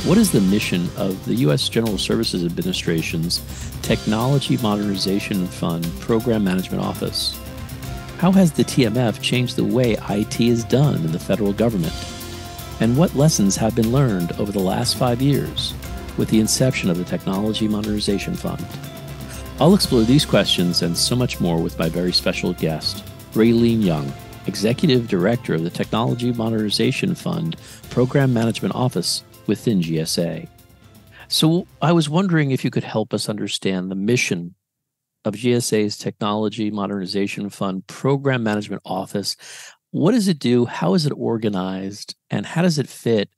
What is the mission of the U.S. General Services Administration's Technology Modernization Fund Program Management Office? How has the TMF changed the way IT is done in the federal government? And what lessons have been learned over the last 5 years with the inception of the Technology Modernization Fund? I'll explore these questions and so much more with my very special guest, Raylene Young, Executive Director of the Technology Modernization Fund Program Management Office within GSA. So I was wondering if you could help us understand the mission of GSA's Technology Modernization Fund Program Management Office. What does it do? How is it organized? And how does it fit,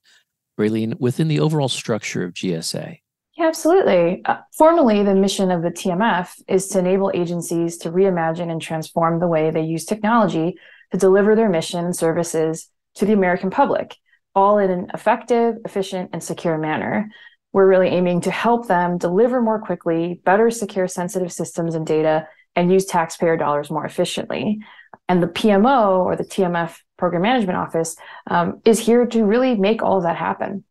Raylene, within the overall structure of GSA? Yeah, absolutely. Formally, the mission of the TMF is to enable agencies to reimagine and transform the way they use technology to deliver their mission and services to the American public, all in an effective, efficient, and secure manner. We're really aiming to help them deliver more quickly, better secure sensitive systems and data, and use taxpayer dollars more efficiently. And the PMO, or the TMF Program Management Office, is here to really make all of that happen.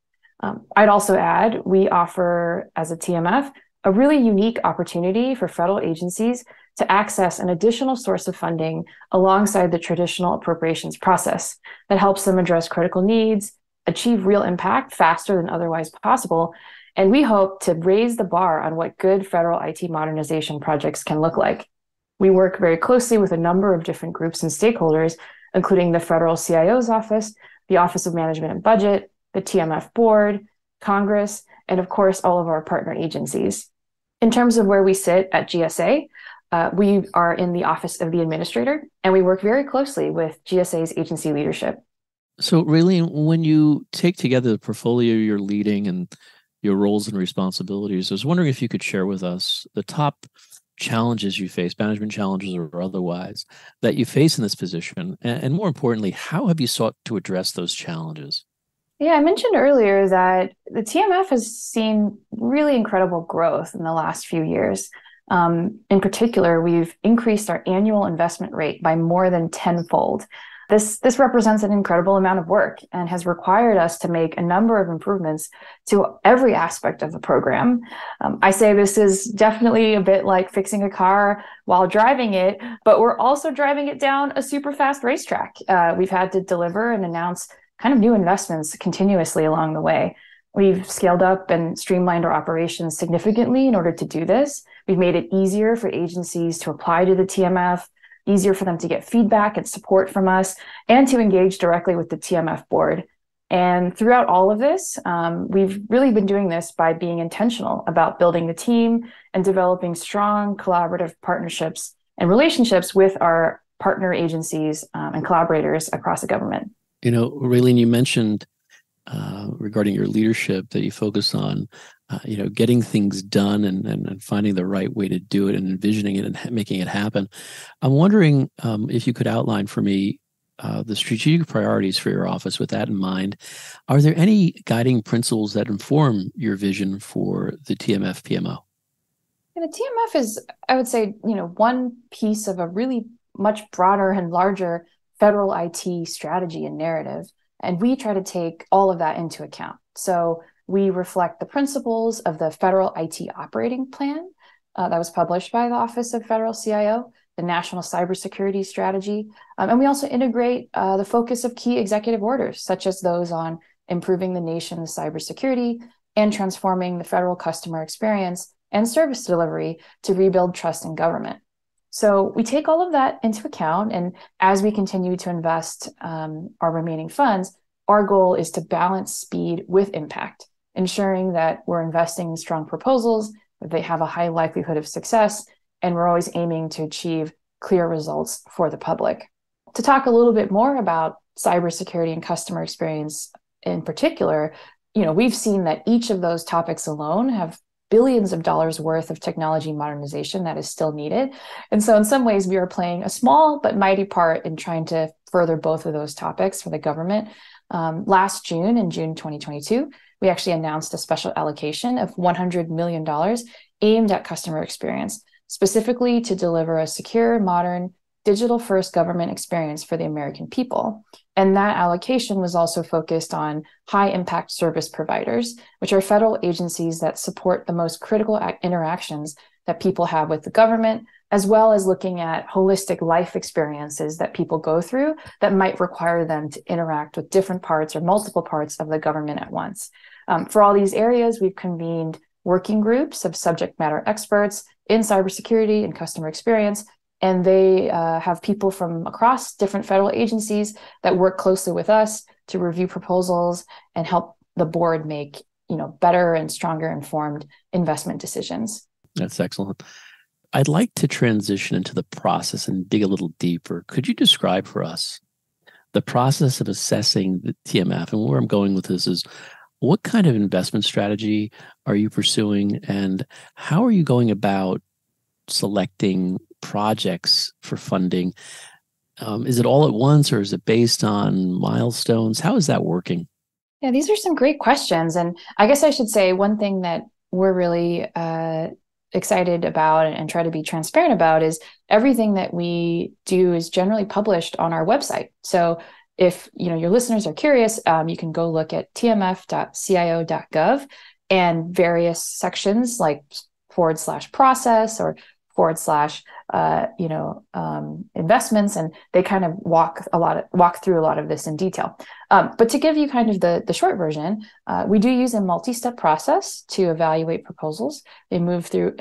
I'd also add, we offer, as a TMF, a really unique opportunity for federal agencies to access an additional source of funding alongside the traditional appropriations process that helps them address critical needs, achieve real impact faster than otherwise possible, and we hope to raise the bar on what good federal IT modernization projects can look like. We work very closely with a number of different groups and stakeholders, including the Federal CIO's Office, the Office of Management and Budget, the TMF Board, Congress, and of course, all of our partner agencies. In terms of where we sit at GSA, we are in the Office of the Administrator, and we work very closely with GSA's agency leadership. So, Raylene, when you take together the portfolio you're leading and your roles and responsibilities, I was wondering if you could share with us the top challenges you face, management challenges or otherwise, that you face in this position, and more importantly, how have you sought to address those challenges? Yeah, I mentioned earlier that the TMF has seen really incredible growth in the last few years. In particular, we've increased our annual investment rate by more than tenfold. This represents an incredible amount of work and has required us to make a number of improvements to every aspect of the program. I say this is definitely a bit like fixing a car while driving it, but we're also driving it down a super fast racetrack. We've had to deliver and announce kind of new investments continuously along the way. We've scaled up and streamlined our operations significantly in order to do this. We've made it easier for agencies to apply to the TMF, easier for them to get feedback and support from us, and to engage directly with the TMF board. And throughout all of this, we've really been doing this by being intentional about building the team and developing strong collaborative partnerships and relationships with our partner agencies and collaborators across the government. You know, Raylene, you mentioned regarding your leadership that you focus on, getting things done and finding the right way to do it and envisioning it and making it happen. I'm wondering if you could outline for me the strategic priorities for your office with that in mind. Are there any guiding principles that inform your vision for the TMF PMO? And the TMF is, I would say, one piece of a really much broader and larger federal IT strategy and narrative. And we try to take all of that into account. So we reflect the principles of the Federal IT Operating Plan that was published by the Office of Federal CIO, the National Cybersecurity Strategy. And we also integrate the focus of key executive orders, such as those on improving the nation's cybersecurity and transforming the federal customer experience and service delivery to rebuild trust in government. So we take all of that into account, and as we continue to invest our remaining funds, our goal is to balance speed with impact, ensuring that we're investing in strong proposals, that they have a high likelihood of success, and we're always aiming to achieve clear results for the public. To talk a little bit more about cybersecurity and customer experience in particular, we've seen that each of those topics alone have billions of dollars worth of technology modernization that is still needed. And so in some ways, we are playing a small but mighty part in trying to further both of those topics for the government. Last June, in June 2022, we actually announced a special allocation of $100 million aimed at customer experience, specifically to deliver a secure, modern, digital first government experience for the American people. And that allocation was also focused on high impact service providers, which are federal agencies that support the most critical interactions that people have with the government, as well as looking at holistic life experiences that people go through that might require them to interact with different parts or multiple parts of the government at once. For all these areas, we've convened working groups of subject matter experts in cybersecurity and customer experience, and they have people from across different federal agencies that work closely with us to review proposals and help the board make, better and stronger informed investment decisions. That's excellent. I'd like to transition into the process and dig a little deeper. Could you describe for us the process of assessing the TMF? And where I'm going with this is, what kind of investment strategy are you pursuing, and how are you going about selecting projects for funding? Is it all at once, or is it based on milestones? How is that working? Yeah, these are some great questions. And I guess I should say one thing that we're really excited about and try to be transparent about is everything that we do is generally published on our website. So if your listeners are curious, you can go look at tmf.cio.gov and various sections like /process or investments, and they kind of walk through a lot of this in detail. But to give you kind of the short version, we do use a multi-step process to evaluate proposals. They move through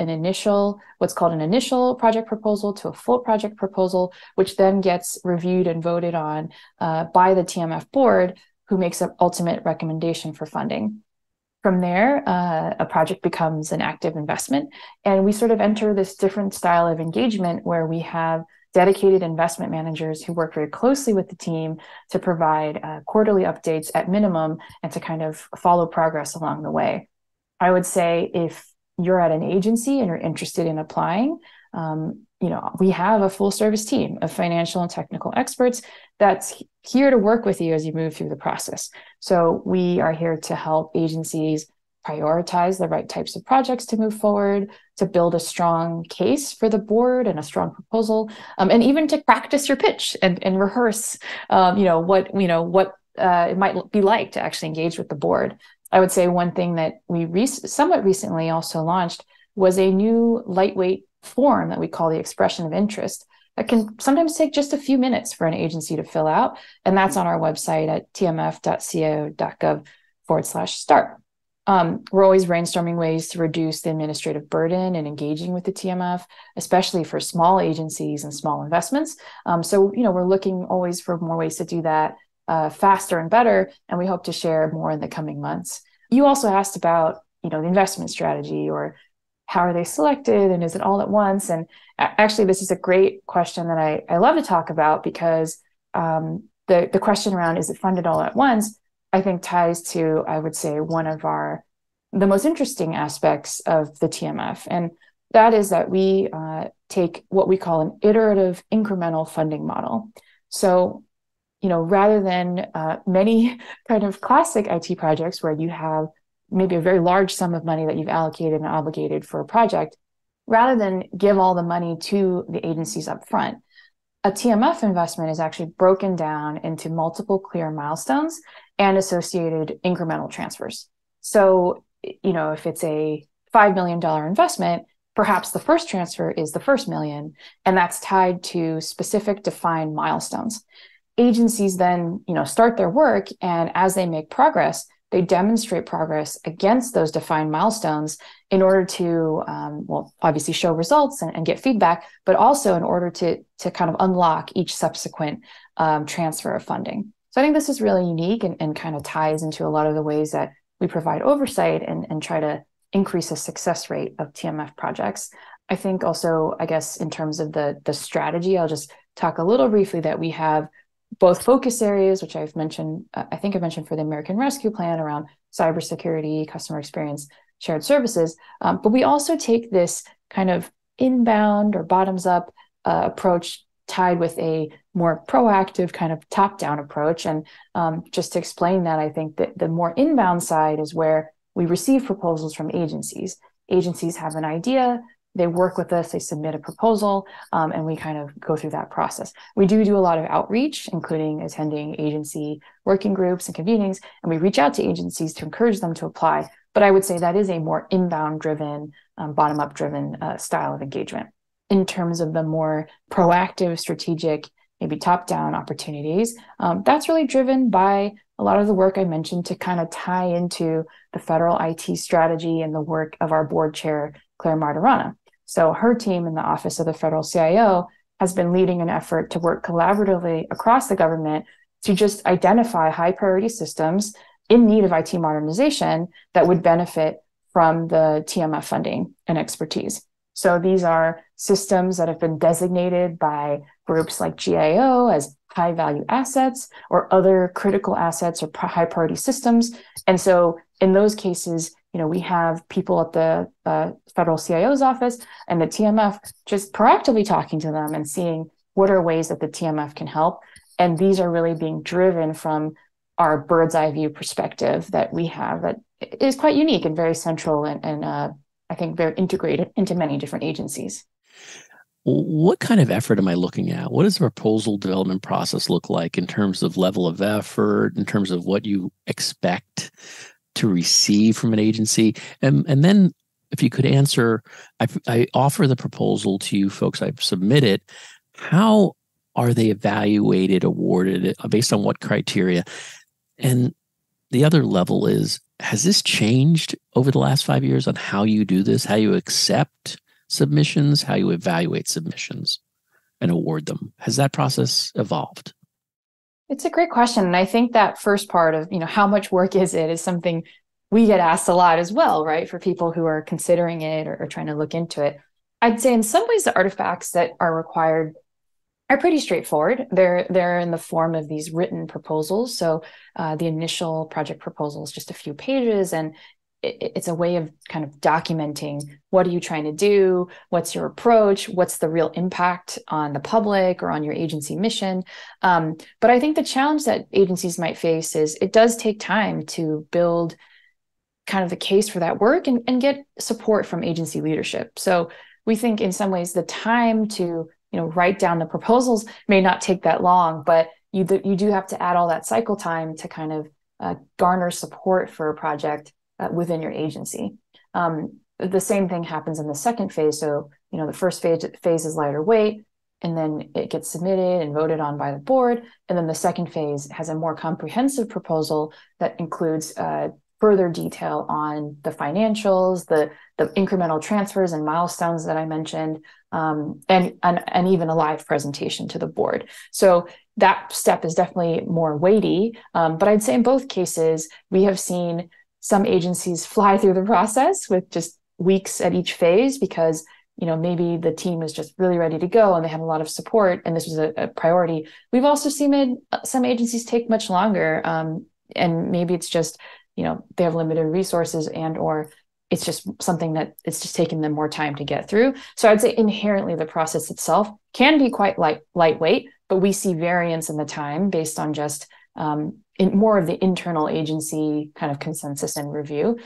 what's called an initial project proposal to a full project proposal, which then gets reviewed and voted on by the TMF board, who makes an ultimate recommendation for funding. From there, a project becomes an active investment, and we sort of enter this different style of engagement where we have dedicated investment managers who work very closely with the team to provide quarterly updates at minimum and to kind of follow progress along the way. I would say if you're at an agency and you're interested in applying, we have a full service team of financial and technical experts that's here to work with you as you move through the process. So we are here to help agencies prioritize the right types of projects to move forward, to build a strong case for the board and a strong proposal, and even to practice your pitch and rehearse, what it might be like to actually engage with the board. I would say one thing that we somewhat recently also launched was a new lightweight form that we call the expression of interest that can sometimes take just a few minutes for an agency to fill out. And that's on our website at tmf.co.gov/start. We're always brainstorming ways to reduce the administrative burden and engaging with the TMF, especially for small agencies and small investments. So we're looking always for more ways to do that faster and better, and we hope to share more in the coming months. You also asked about the investment strategy, or how are they selected, and is it all at once? And actually, this is a great question that I love to talk about, because the question around is it funded all at once, I think ties to, I would say, one of the most interesting aspects of the TMF. And that is that we take what we call an iterative incremental funding model. So, rather than many kind of classic IT projects where you have maybe a very large sum of money that you've allocated and obligated for a project, rather than give all the money to the agencies up front, a TMF investment is actually broken down into multiple clear milestones and associated incremental transfers. So, if it's a $5 million investment, perhaps the first transfer is the first million, and that's tied to specific defined milestones. Agencies then, start their work, and as they make progress, they demonstrate progress against those defined milestones in order to, obviously show results and get feedback, but also in order to kind of unlock each subsequent transfer of funding. So I think this is really unique and kind of ties into a lot of the ways that we provide oversight and try to increase the success rate of TMF projects. I think also, I guess, in terms of the strategy, I'll just talk a little briefly that we have both focus areas, which I've mentioned, I think I mentioned for the American Rescue Plan around cybersecurity, customer experience, shared services. But we also take this kind of inbound or bottoms up approach tied with a more proactive kind of top-down approach. And just to explain that, I think that the more inbound side is where we receive proposals from agencies. Agencies have an idea, They work with us, they submit a proposal, and we kind of go through that process. We do a lot of outreach, including attending agency working groups and convenings, and we reach out to agencies to encourage them to apply. But I would say that is a more inbound driven, bottom-up driven style of engagement. In terms of the more proactive, strategic, maybe top-down opportunities, that's really driven by a lot of the work I mentioned to kind of tie into the federal IT strategy and the work of our board chair, Claire Martirana. So her team in the Office of the Federal CIO has been leading an effort to work collaboratively across the government to just identify high priority systems in need of IT modernization that would benefit from the TMF funding and expertise. So these are systems that have been designated by groups like GIO as high value assets or other critical assets or high priority systems. And so in those cases, we have people at the federal CIO's office and the TMF just proactively talking to them and seeing what are ways that the TMF can help. And these are really being driven from our bird's eye view perspective that we have that is quite unique and very central and I think very integrated into many different agencies. What kind of effort am I looking at? What does the proposal development process look like in terms of level of effort, in terms of what you expect to receive from an agency? And then if you could answer, I offer the proposal to you folks, I submit it. How are they evaluated, awarded, based on what criteria? And the other level is, has this changed over the last 5 years on how you do this, how you accept submissions, how you evaluate submissions and award them? Has that process evolved? It's a great question. And I think that first part of, how much work is it is something we get asked a lot as well, right? For people who are considering it or trying to look into it. I'd say in some ways the artifacts that are required are pretty straightforward. They're in the form of these written proposals. So the initial project proposal is just a few pages, and it's a way of kind of documenting what are you trying to do, what's your approach, what's the real impact on the public or on your agency mission. But I think the challenge that agencies might face is it does take time to build kind of the case for that work and get support from agency leadership. So we think in some ways the time to write down the proposals may not take that long, but you do have to add all that cycle time to kind of garner support for a project within your agency. The same thing happens in the second phase. So, the first phase is lighter weight, and then it gets submitted and voted on by the board. And then the second phase has a more comprehensive proposal that includes further detail on the financials, the incremental transfers and milestones that I mentioned, and even a live presentation to the board. So that step is definitely more weighty. But I'd say in both cases, we have seen some agencies fly through the process with just weeks at each phase because maybe the team is just really ready to go and they have a lot of support and this was a priority. We've also seen some agencies take much longer, and maybe it's just they have limited resources or it's just something that it's just taking them more time to get through. So I'd say inherently the process itself can be quite lightweight, but we see variance in the time based on just in more of the internal agency kind of consensus and review.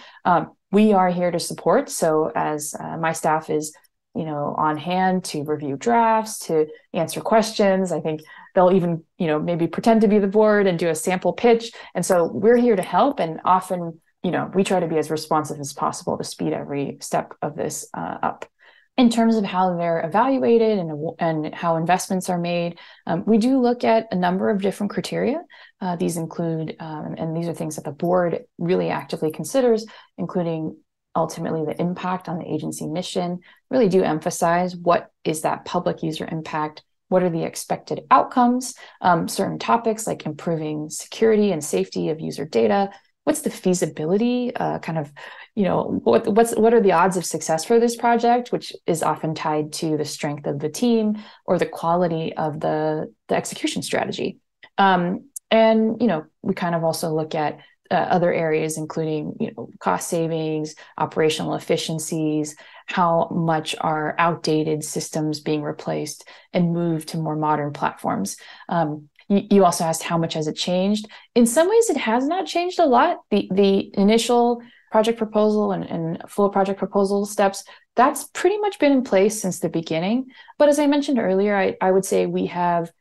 We are here to support. So as my staff is on hand to review drafts, to answer questions. I think they'll even, maybe pretend to be the board and do a sample pitch. And so we're here to help. And often, we try to be as responsive as possible to speed every step of this up. In terms of how they're evaluated and how investments are made, we do look at a number of different criteria. These include, and these are things that the board really actively considers, including ultimately the impact on the agency mission. Really do emphasize what is that public user impact, what are the expected outcomes, certain topics like improving security and safety of user data, what's the feasibility, what are the odds of success for this project, which is often tied to the strength of the team or the quality of the execution strategy. And we kind of also look at other areas, including cost savings, operational efficiencies, how much are outdated systems being replaced and moved to more modern platforms. You also asked how much has it changed. In some ways, it has not changed a lot. The initial project proposal and full project proposal steps, that's pretty much been in place since the beginning. But as I mentioned earlier, I would say we have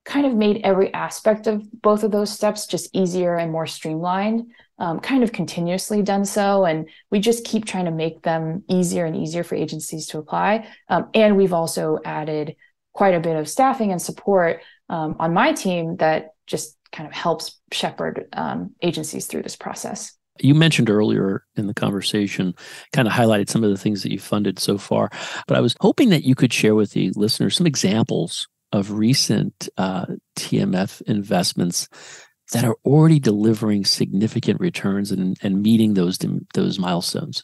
kind of made every aspect of both of those steps just easier and more streamlined, kind of continuously done so. And we just keep trying to make them easier and easier for agencies to apply. And we've also added quite a bit of staffing and support on my team that just kind of helps shepherd agencies through this process. You mentioned earlier in the conversation, kind of highlighted some of the things that you've funded so far, but I was hoping that you could share with the listeners some examples of recent TMF investments that are already delivering significant returns and meeting those milestones.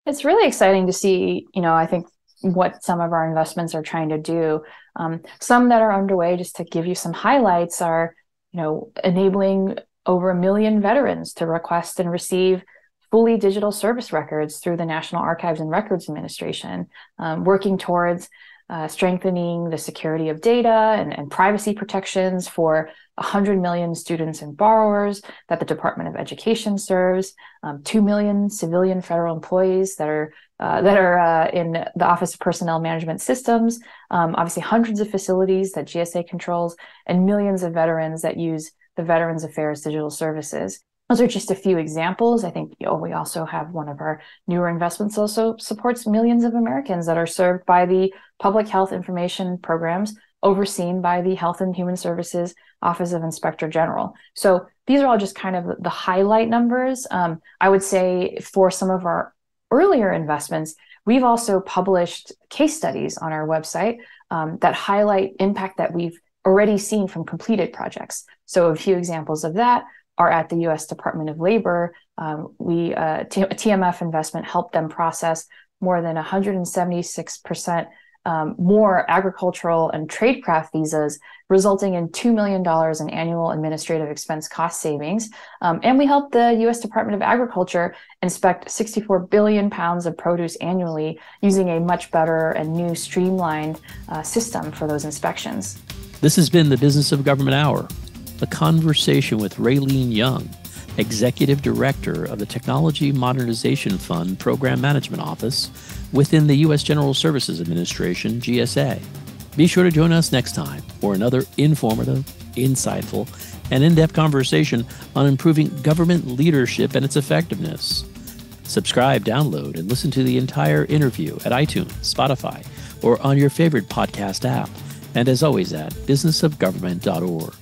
It's really exciting to see, I think what some of our investments are trying to do. Some that are underway, just to give you some highlights, are, enabling over 1 million veterans to request and receive fully digital service records through the National Archives and Records Administration, working towards strengthening the security of data and privacy protections for 100 million students and borrowers that the Department of Education serves, 2 million civilian federal employees that are in the Office of Personnel Management Systems, obviously hundreds of facilities that GSA controls, and millions of veterans that use the Veterans Affairs digital services. Those are just a few examples. I think we also have one of our newer investments also supports millions of Americans that are served by the public health information programs overseen by the Health and Human Services Office of Inspector General. So these are all just kind of the highlight numbers. I would say for some of our earlier investments, we've also published case studies on our website that highlight impact that we've already seen from completed projects. So a few examples of that are at the U.S. Department of Labor. TMF investment helped them process more than 176% more agricultural and tradecraft visas, resulting in $2 million in annual administrative expense cost savings. And we helped the U.S. Department of Agriculture inspect 64 billion pounds of produce annually using a much better and new streamlined system for those inspections. This has been the Business of Government Hour, a conversation with Raylene Young, Executive Director of the Technology Modernization Fund Program Management Office within the U.S. General Services Administration, GSA. Be sure to join us next time for another informative, insightful, and in-depth conversation on improving government leadership and its effectiveness. Subscribe, download, and listen to the entire interview at iTunes, Spotify, or on your favorite podcast app. And as always at businessofgovernment.org.